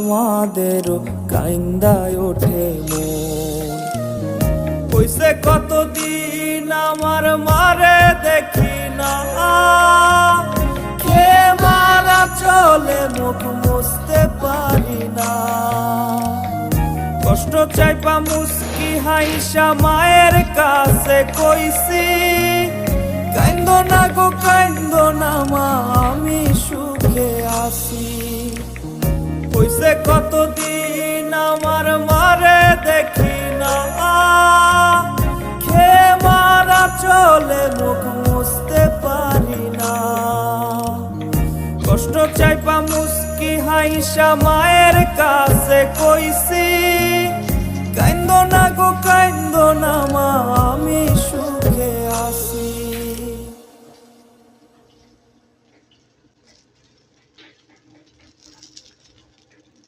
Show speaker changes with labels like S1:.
S1: আমাদেরও কাইন্দায় ওঠে মন। কইছে কতদিন আমার মারে দেখি না, কে মারা চলে মুখ মুছতে পারি না। কষ্ট চাইপা মুস্কি হাইসা মায়ের কাছে কইছি, কাইন্দো না গো কাইন্দো না মা, আমি সুখে আছি। কইছে কতদিন আমার মারে দেখি না, খে মারা চলে মুখ মুছতে পারি না। কষ্ট চাইপা মুস্কি হাইসা মায়ের কাছে কইছি, কাইন্দো না গো কাইন্দো না মা, আমি সুখে আছি।